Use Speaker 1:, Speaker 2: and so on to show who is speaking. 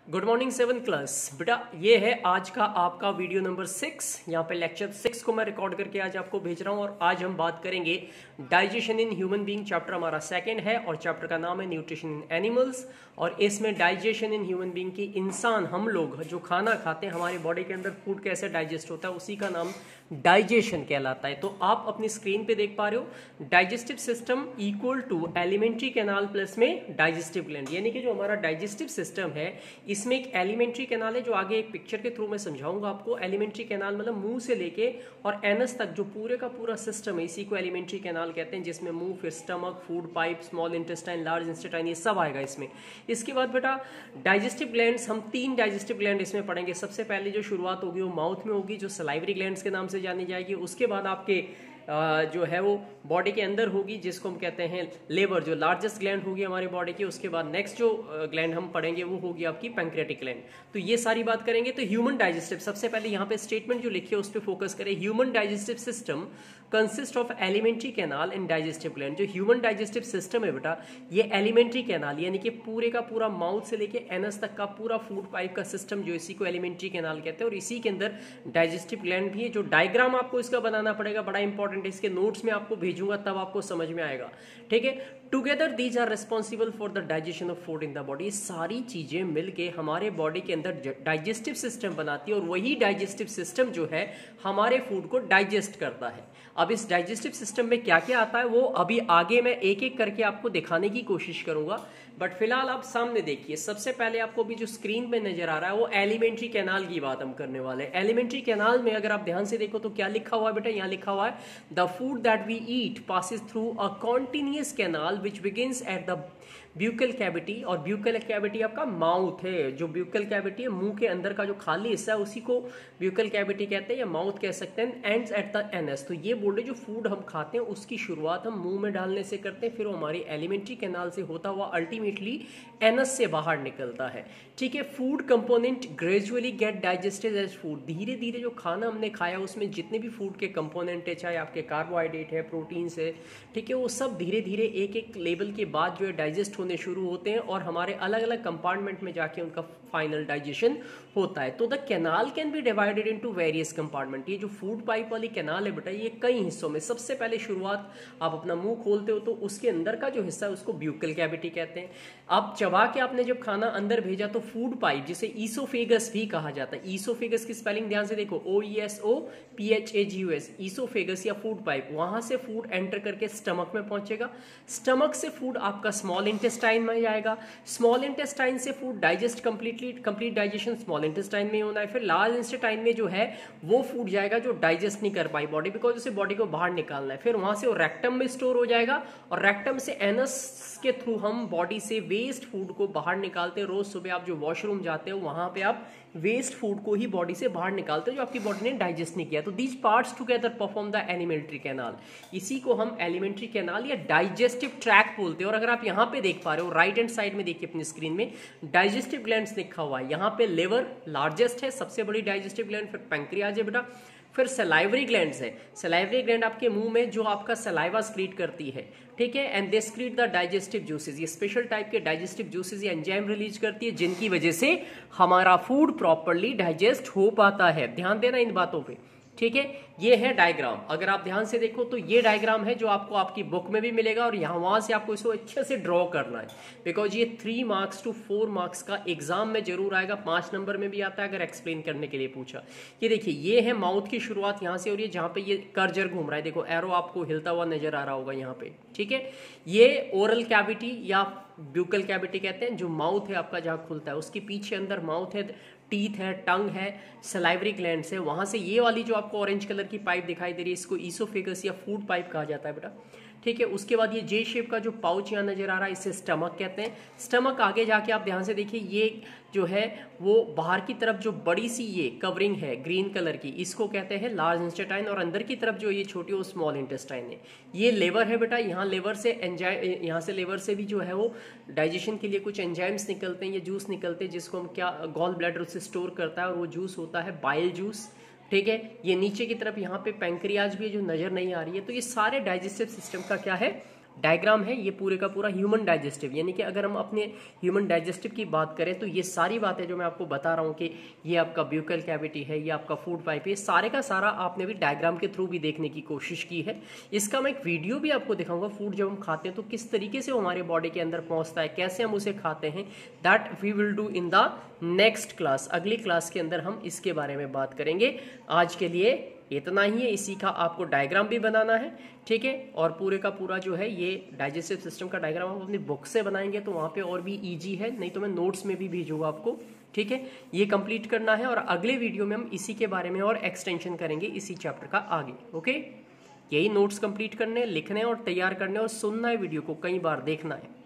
Speaker 1: Good morning 7th class बेटा। ये है आज का आपका वीडियो नंबर 6। यहाँ पे लेक्चर 6 को मैं रिकॉर्ड करके आज आपको भेज रहा हूँ और आज हम बात करेंगे digestion in human being. Chapter हमारा सेकंड है और चैप्टर का नाम है न्यूट्रिशन इन एनिमल्स। और इसमें डाइजेशन इन ह्यूमन बीइंग की इंसान हम लोग जो खाना खाते हैं हमारी बॉडी के अंदर फूड कैसे डाइजेस्ट होता है उसी का नाम डाइजेशन कहलाता है। तो आप अपनी स्क्रीन पे देख पा रहे हो digestive system equal to alimentary canal plus में डाइजेस्टिव ग्लैंड, यानी कि जो हमारा डाइजेस्टिव सिस्टम है इसमें एक एलिमेंट्री कैनाल है जो आगे एक पिक्चर के थ्रू मैं समझाऊंगा आपको। एलिमेंट्री कैनाल मतलब मुंह से लेके और एनस तक जो पूरे का पूरा सिस्टम है इसी को एलिमेंट्री कैनाल कहते हैं, जिसमें मुंह, फिर stomach, food pipe, small intestine, large intestine, ये सब आएगा इसमें। इसके बाद बेटा डाइजेस्टिव ग्लैंड्स, हम 3 डाइजेस्टिव ग्लैंड इसमें पढ़ेंगे। सबसे पहले जो शुरुआत होगी वो माउथ में होगी जो सलाइवरी ग्लैंड्स के नाम से जानी जाएगी। उसके बाद आपके जो है वो बॉडी के अंदर होगी जिसको हम कहते हैं लेवर, जो लार्जेस्ट ग्लैंड होगी हमारी बॉडी की। उसके बाद नेक्स्ट जो ग्लैंड हम पढ़ेंगे वो होगी आपकी पैंक्रियाटिक ग्लैंड। तो ये सारी बात करेंगे। तो ह्यूमन डाइजेस्टिव, सबसे पहले यहाँ पे स्टेटमेंट जो लिखी है उस पर फोकस करें। Human digestive system consist of alimentary canal and digestive gland. जो ह्यूमन डाइजेस्टिव सिस्टम है बेटा ये एलिमेंट्री कैनाल यानी कि पूरे का पूरा माउथ से लेके एनस तक का पूरा फूड पाइप का सिस्टम जो इसी को एलिमेंट्री कैनाल कहते हैं और इसी के अंदर डाइजेस्टिव ग्लैंड भी है। जो डायग्राम आपको इसका बनाना पड़ेगा, बड़ा इंपॉर्टेंट, इसके नोट्स में आपको भेजूंगा तब आपको समझ में आएगा, ठीक है। Together these are responsible for the digestion of food in the body. सारी चीजें मिलके हमारे बॉडी के अंदर डाइजेस्टिव सिस्टम बनाती है और वही डाइजेस्टिव सिस्टम जो है हमारे फूड को डाइजेस्ट करता है। अब इस डाइजेस्टिव सिस्टम में क्या क्या आता है वो अभी आगे मैं एक एक करके आपको दिखाने की कोशिश करूंगा, बट फिलहाल आप सामने देखिए। सबसे पहले आपको भी जो स्क्रीन पे नजर आ रहा है वो एलिमेंट्री कैनाल की बात हम करने वाले हैं। एलिमेंट्री कैनाल में अगर आप ध्यान से देखो तो क्या लिखा हुआ है बेटा, यहाँ लिखा हुआ है the food that we eat passes through a continuous canal which begins at the buccal cavity. और ब्यूकल कैविटी आपका माउथ है, जो ब्यूकल कैविटी है मुंह के अंदर का जो खाली हिस्सा है उसी को ब्यूकल कैविटी कहते हैं या माउथ कह सकते हैं। Ends at the anus. तो ये बोल रहे जो फूड हम खाते हैं उसकी शुरुआत हम मुंह में डालने से करते हैं, फिर वो हमारी एलिमेंट्री कैनाल से होता हुआ अल्टीमेटली एनस से बाहर निकलता है, ठीक है। Food component gradually get digested as food. धीरे धीरे जो खाना हमने खाया उसमें जितने भी फूड के कंपोनेंट है, चाहे आपके कार्बोहाइड्रेट है, प्रोटीन्स है, ठीक है, वो सब धीरे धीरे एक एक लेवल के बाद जो है डाइजेस्ट होने शुरू होते हैं और हमारे अलग अलग कंपार्टमेंट में जाके उनका फाइनल डाइजेशन होता है। तो the canal can be divided into various compartment. ये जो फूड पाइप वाली कैनाल है बेटा ये कई हिस्सों में, सबसे पहले शुरुआत आप अपना मुंह खोलते हो तो उसके अंदर का जो हिस्सा है उसको ब्यूकल कैविटी कहते हैं। अब चबा के आपने जब खाना अंदर भेजा तो फूड पाइप, जिसे ईसोफेगस भी कहा जाता है, ईसोफेगस की स्पेलिंग ध्यान से देखो, OESOPHAGUS, ईसोफेगस या फूड पाइप, वहां से फूड एंटर करके स्टमक में पहुंचेगा। स्टमक से फूड आपका स्मॉल इंटेस्टाइन में जाएगा। स्मॉल इंटेस्टाइन से food digest complete digestion small intestine में होना है। फिर लार्ज इंटेस्टाइन में जो है वो फूड जाएगा जो डाइजेस्ट नहीं कर पाई बॉडी, बिकॉज उसे बॉडी को बाहर निकालना है। फिर वहां से वो रेक्टम में स्टोर हो जाएगा और रेक्टम से एनस के थ्रू हम बॉडी से वेस्ट फूड को बाहर निकालते हैं। रोज सुबह आप जो वॉशरूम जाते हो वहां पे आप वेस्ट फूड को ही बॉडी से बाहर निकालते हो जो आपकी बॉडी ने डाइजेस्ट नहीं किया। तो these parts together perform the alimentary canal. इसी को हम एलिमेंट्री कैनाल या डाइजेस्टिव ट्रैक बोलते हैं। और अगर आप यहाँ पे देख पा रहे हो राइट हैंड साइड में देखिए अपनी स्क्रीन में डाइजेस्टिव ग्लैंड्स लिखा हुआ है। यहाँ पे लिवर लार्जेस्ट है, सबसे बड़ी डाइजेस्टिव ग्लैंड, फिर पैंक्रियाज है बेटा, फिर सलाइवरी ग्लैंड्स है। सलाइवरी ग्लैंड आपके मुंह में जो आपका सलाइवा स्क्रीट करती है, ठीक है, and they स्क्रीट the digestive juices. ये स्पेशल टाइप के डाइजेस्टिव जूसेस या एंजाइम रिलीज करती है जिनकी वजह से हमारा फूड प्रॉपर्ली डाइजेस्ट हो पाता है। ध्यान देना इन बातों पे, ठीक है। ये है डायग्राम, अगर आप ध्यान से देखो तो ये डायग्राम है जो आपको आपकी बुक में भी मिलेगा और यहाँ वहां से आपको इसको अच्छे से ड्रॉ करना है, बिकॉज ये 3 मार्क्स टू 4 मार्क्स का एग्जाम में जरूर आएगा। 5 नंबर में भी आता है अगर एक्सप्लेन करने के लिए पूछा। ये देखिए ये है माउथ की शुरुआत यहाँ से और ये जहाँ पे ये कर्जर घूम रहा है, देखो एरो आपको हिलता हुआ नजर आ रहा होगा यहाँ पे, ठीक है। ये ओरल कैविटी या ब्यूकल कैविटी कहते हैं, जो माउथ है आपका जहाँ खुलता है, उसके पीछे अंदर माउथ है, टीथ है, टंग है, सलाइवरी ग्लैंड्स है। वहां से ये वाली जो आपको ऑरेंज कलर की पाइप दिखाई दे रही है इसको ईसोफेगस या फूड पाइप कहा जाता है बेटा, ठीक है। उसके बाद ये जे शेप का जो पाउच यहाँ नजर आ रहा है इसे स्टमक कहते हैं। स्टमक आगे जाके आप ध्यान से देखिए ये जो है वो बाहर की तरफ जो बड़ी सी ये कवरिंग है ग्रीन कलर की इसको कहते हैं लार्ज इंटेस्टाइन और अंदर की तरफ जो ये छोटी वो स्मॉल इंटेस्टाइन है। ये लेवर है बेटा, यहाँ लेवर से एंजाइम, यहाँ से लेवर से भी जो है वो डाइजेशन के लिए कुछ एंजाइम्स निकलते हैं, ये जूस निकलते हैं जिसको हम क्या गॉल ब्लैडर से स्टोर करता है और वो जूस होता है बाइल जूस, ठीक है। ये नीचे की तरफ यहाँ पे पैंक्रियाज भी है जो नजर नहीं आ रही है। तो ये सारे डाइजेस्टिव सिस्टम का क्या है डायग्राम है ये पूरे का पूरा ह्यूमन डाइजेस्टिव, यानी कि अगर हम अपने ह्यूमन डाइजेस्टिव की बात करें तो ये सारी बातें जो मैं आपको बता रहा हूँ कि ये आपका ब्यूकल कैविटी है, ये आपका फूड पाइप है, सारे का सारा आपने भी डायग्राम के थ्रू भी देखने की कोशिश की है। इसका मैं एक वीडियो भी आपको दिखाऊंगा, फूड जब हम खाते हैं तो किस तरीके से वो हमारे बॉडी के अंदर पहुंचता है, कैसे हम उसे खाते हैं, that we will do in the next class. अगली क्लास के अंदर हम इसके बारे में बात करेंगे। आज के लिए इतना ही है, इसी का आपको डायग्राम भी बनाना है, ठीक है। और पूरे का पूरा जो है ये डाइजेस्टिव सिस्टम का डायग्राम हम अपनी बुक से बनाएंगे तो वहाँ पे और भी इजी है, नहीं तो मैं नोट्स में भी भेजूंगा आपको, ठीक है। ये कंप्लीट करना है और अगले वीडियो में हम इसी के बारे में और एक्सटेंशन करेंगे इसी चैप्टर का आगे, ओके। यही नोट्स कंप्लीट करने, लिखने और तैयार करने और सुनना है, वीडियो को कई बार देखना है।